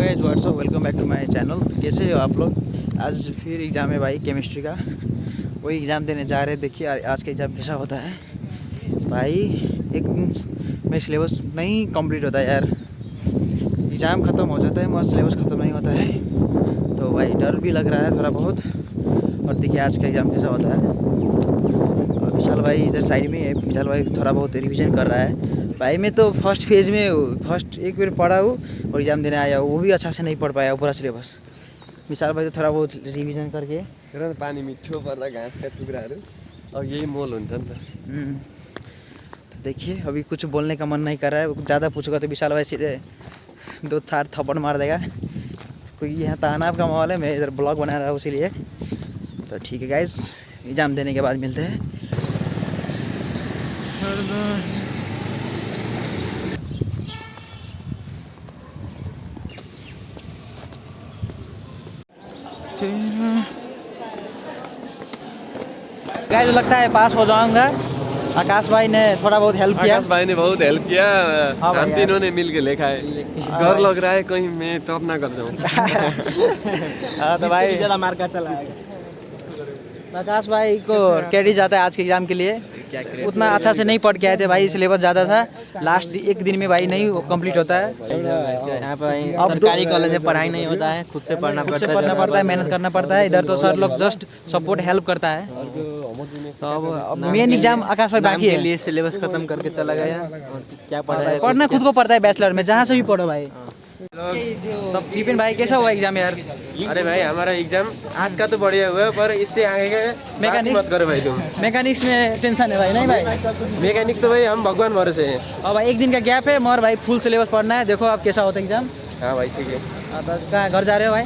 Guys what's up, welcome back to my channel. कैसे हो आप लोग? आज फिर एग्ज़ाम है भाई केमिस्ट्री का। वही एग्ज़ाम देने जा रहे हैं। देखिए आज का एग्ज़ाम कैसा होता है भाई। एक दिन में सिलेबस नहीं कंप्लीट होता है यार। एग्ज़ाम ख़त्म हो जाता है मगर सिलेबस ख़त्म नहीं होता है, तो भाई डर भी लग रहा है थोड़ा बहुत। और देखिए आज का एग्ज़ाम कैसा होता है। और विशाल भाई इधर साइड में है। विशाल भाई थोड़ा बहुत रिवीजन कर रहा है। भाई मैं तो फर्स्ट फेज़ में फर्स्ट एक बार पढ़ा हूँ और एग्ज़ाम देने आया हूँ, वो भी अच्छा से नहीं पढ़ पाया पूरा सिलेबस। विशाल भाई तो थोड़ा बहुत रिवीजन करके पानी मिठो पर्दा घाँस का टुक्राहरू अब यही मोल हुन्छ नि त। तो देखिए अभी कुछ बोलने का मन नहीं कर रहा है। ज़्यादा पूछूंगा तो विशाल भाई सीधे 2-4 थप्पड़ मार देगा। कोई यहाँ तनाव का माहौल है, मैं इधर ब्लॉग बना रहा हूँ इसीलिए। तो ठीक है गाइस, एग्ज़ाम देने के बाद मिलते हैं। गाइस लगता है पास हो जाऊंगा। आकाश भाई ने थोड़ा बहुत हेल्प किया। आकाश भाई ने बहुत हेल्प किया। हाँ भाई हम तीनों ने मिल के लिखा है। डर लग रहा है कहीं मैं टॉप ना कर दूं। हाँ तो भाई ज़्यादा मार्का चला है। आकाश भाई को क्रेडिट जाता है आज के एग्ज़ाम के लिए। उतना अच्छा से नहीं पढ़ के आए थे भाई, सिलेबस ज़्यादा था। लास्ट एक दिन में भाई नहीं कंप्लीट होता है। यहाँ पर सरकारी कॉलेज में पढ़ाई नहीं होता है, खुद से पढ़ना पड़ता है, मेहनत करना पड़ता है। इधर तो सर लोग जस्ट सपोर्ट हेल्प करता है। तो अब मेन एग्जाम आकाश भाई बाकी है। लिए सिलेबस खत्म करके चला गया और क्या पढ़ा है। पढ़ना खुद को पड़ता है बैचलर में, जहाँ से भी पढ़ो भाई। तो विपिन भाई कैसा हुआ एग्जाम यार? अरे भाई हमारा एग्जाम आज का तो बढ़िया हुआ है, पर इससे आगे का बात मत करो भाई तुम। मैकेनिक्स में टेंशन है भाई। नहीं भाई मैकेनिक्स तो भाई हम भगवान भरोसे हैं। और भाई एक दिन का गैप है मगर भाई फुल सिलेबस पढ़ना है। देखो आप कैसा होता है एग्जाम। हाँ भाई ठीक है। तो कहाँ घर जा रहे हो भाई?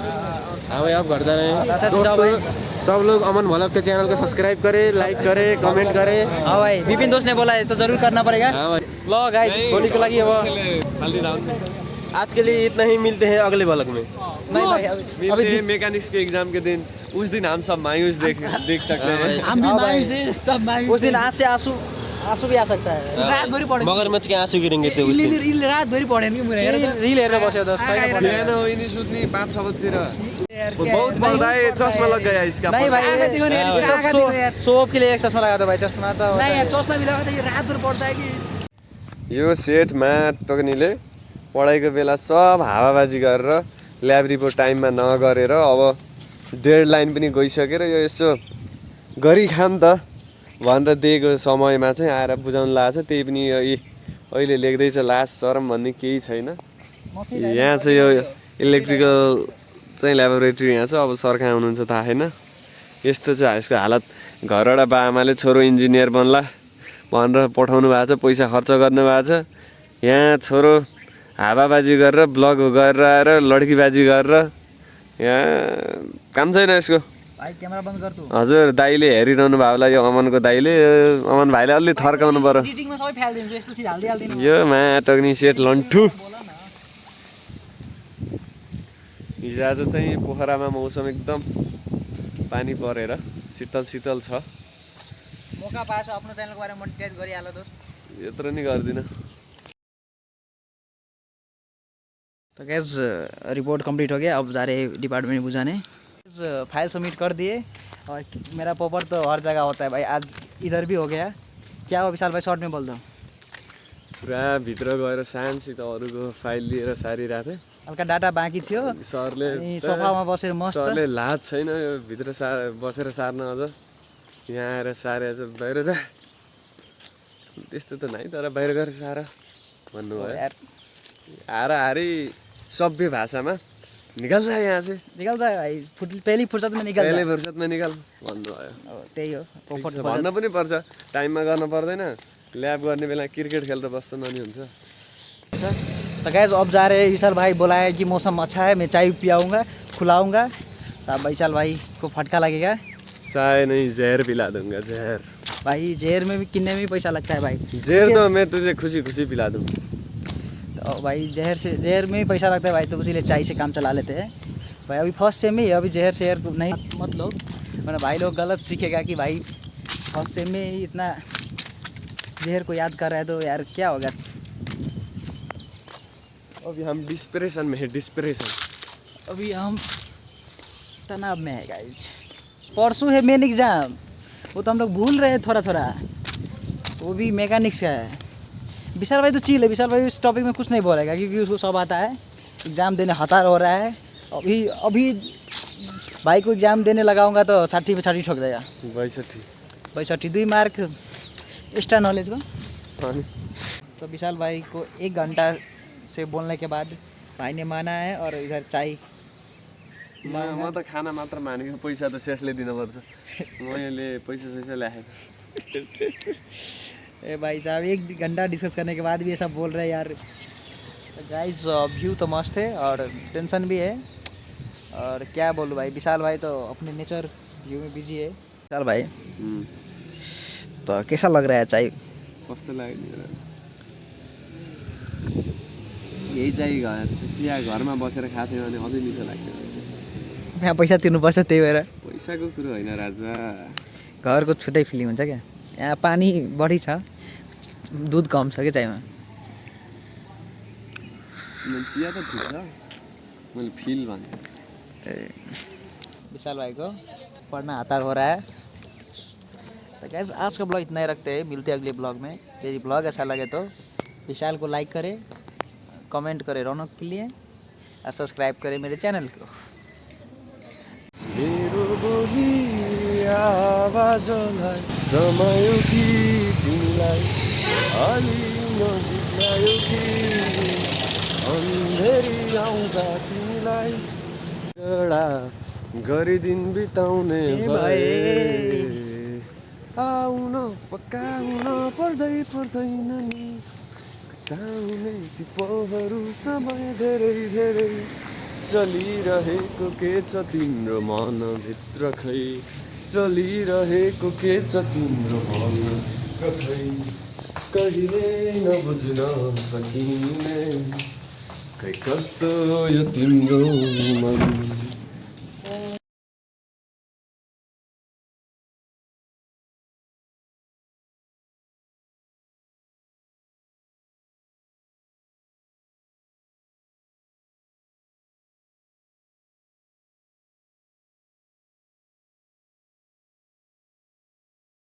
हाँ भाई आप घर जा रहे हैं। अच्छा से जाओ भाई। सब लोग अमन भलक के चैनल को सब्सक्राइब करें, लाइक करें, कमेंट करें। हाँ भाई विपिन दोस्त ने बोला है तो जरूर करना पड़ेगा। हाँ भाई लो गाइस होली को लगी है वो। आज के लिए इतना ही, मिलते हैं अगले भलक में। नहीं भाई मिलते हैं मैकेनिक्स के एग्जाम के दिन। उस दिन हम सब मायूस देख सकते हैं। हम भी मायूस हैं, सब मायूस। उस दिन आँख से आंसू भी आ सकता है। रात भरी पढ़े मगरमच्छ के आंसू गिरेंगे थे उस दिन। रील रात भरी पढे नि मैले रील हेरेर बस्यो दोस्त। बिहान होइनी सुत्ने 5-6 बजेतिर। बहुत पढ़ता है, चश्मा लग गया इसका। नहीं भाई शो ऑफ के लिए एक चश्मा लगा दो भाई। चश्मा तो नहीं यार, चश्मा भी लगाउँदा यो रात भर पढ्दा है कि यो सेटमा टक्नीले पढाइको बेला सब हावाबाजी गरेर ल्याब रिपोर्ट टाइममा नगरेर अब डेडलाइन पनि गइसकेर यो यसो गरी खाम त भनेर दिएको समयमा चाहिँ आएर बुझाउनु लागेको छ। त्यही पनि अहिले लेख्दैछ लास्ट शरम भन्ने केही छैन। यहाँ चाहिँ यो इलेक्ट्रिकल चाहिँ ल्याबोरेटरी यहाँ छ। अब सरकार हुनुहुन्छ थाहा छैन। यस्तो चाहिँ यसको हालत। घरबाट बा आमाले छोरो इन्जिनियर बन्ला भनेर पठाउनु भएको छ, पैसा खर्च गर्नुभएको छ। यहाँ छोरो हावाबाजी गरेर ब्लग गरेर आएर लड्कीबाजी गरेर यहाँ काम छैन यसको। भाइ क्यामेरा बन्द गर् तु। हजुर दाइले हेरिरहनु भयो होला। यो अमनको दाइले, अमन भाइले अलि थर्काउनु पर्यो। एडिटिङमा सबै फाल्दिन्छु, यस्तो सिधा हाल्दिदिनु। यो टक्नी सेट लन्ठु। हिजो आज चाहिँ पोखरामा मौसम एकदम पानी परेर शीतल शीतल छ। मौका पाएछ आफ्नो च्यानलको बारेमा मोनेटाइज गरिहाल दोस्त। यत्रो नि गर्दिन। तो गैस रिपोर्ट कंप्लीट हो गया। अब जा रहे डिपार्टमेंट में बुझाने। फाइल सबमिट कर दिए और मेरा पेपर तो हर जगह होता है भाई। आज इधर भी हो गया। क्या हो विशाल भाई, शॉर्ट में बोल दो। पुरा भित्र गएर सानसित अरूको फाइल लिएर सारिरहेको थिएँ। हल्का डाटा बाँकी थियो। सरले सोफामा बसेर मस्त। सरले लाज छैन यो भित्र बसेर सार्न। अझ यहाँ आएर सारे चाहिँ बाहिर जा, त्यस्तो त नै, तर बाहिर गएर सार भन्नुभयो। आएर हारी सभ्य भाषामा निकाल जा यहाँ चाहिँ। निकाल जा भाई, पहली फुर्सद में निकाल। पहले फुर्सदमा निकाल भन्नुभयो। त्यही हो, भन्न पनि पर्छ, टाइममा गर्न पर्दैन। ल्याब गर्ने बेला क्रिकेट खेल्दा बस्छ नि हुन्छ। तो गैस अब जा रहे हैं। विशाल भाई बोला है कि मौसम अच्छा है, मैं चाय पियाऊंगा, खुलाऊंगा। तो अब विशाल भाई को फटका लगेगा। चाय नहीं जहर पिला दूंगा, जहर। भाई जहर में भी कितने में भी पैसा लगता है भाई। जहर तो मैं तुझे खुशी खुशी पिला दूँ। तो भाई जहर में भी पैसा लगता है भाई, तो इसीलिए चाय से काम चला लेते हैं भाई। अभी फर्स्ट सेम में ही, अभी जहर शेयर नहीं मत लो, वरना भाई लोग गलत सीखेगा कि भाई फर्स्ट सेम में ही इतना जहर को याद कर रहा है तो यार क्या होगा। अभी हम डिस्प्रेशन में है, डिस्प्रेशन। अभी हम तनाव में है गाइज। परसों है मेन एग्ज़ाम, वो तो हम लोग भूल रहे हैं थोड़ा थोड़ा, वो भी मैकेनिक्स का है। विशाल भाई तो चिल है, विशाल भाई इस टॉपिक में कुछ नहीं बोलेगा क्योंकि उसको सब आता है। एग्ज़ाम देने हतार हो रहा है। अभी अभी भाई को एग्ज़ाम देने लगाऊंगा तो 60 पे 60 ठोक देगा। 62 2 मार्क एक्स्ट्रा नॉलेज को। तो विशाल भाई को 1 घंटा से बोलने के बाद भाई ने माना है। और इधर चाय म त खाना मात्र मानेको, पैसा त सेठले दिनुपर्छ। मैले पैसा ल्याएको। ए भाई साहब 1 घंटा डिस्कस करने के बाद भी ये सब बोल रहे हैं यार। तो गाइस व्यू तो मस्त है और टेंशन भी है। और क्या बोलूँ भाई, विशाल भाई तो अपने नेचर व्यू में बिजी है। विशाल भाई तो कैसा लग रहा है चाय? कस्तो लाग्यो? यही चाहिँ चिया घरमा बसेर खाथ्यो भने अझै मिठो लाग्थ्यो। यहाँ पैसा तिर्नुपर्छ त्यही भएर। पैसाको कुरो होइन राजा, घरको छुट्टै फिलिङ हुन्छ क्या। यहाँ पानी बढी छ, दुध कम छ क्या चायमा। चिया त ठिक छ, मैले फिल भने। विशाल भाई को पढ़ना आता हो रहा है। तो गाइस आज का ब्लॉग इतना ही रखते हैं, मिलते हैं अगले ब्लॉग में। यदि ब्लॉग अच्छा लगे तो विशाल को लाइक करें, कमेंट करें रौनक के लिए, और सब्सक्राइब करें मेरे चैनल को। मेरो बोली आवाजलाई समायो कि तिमीलाई, अलि नजिक ल्यायो कि अन्धेरी आउँदा तिमीलाई, झगडा गरी दिन बिताउने भए, आउन पकाउन पर्दैन नि, कटाउने ती पलहरू समय धेरै धेरै, चलिरहेको के छ तिम्रो मनभित्र खै, चलिरहेको के छ तिम्रो मनभित्र खै, कहिले नबुझ्न सकिने, खै कस्तो यो तिम्रो मन।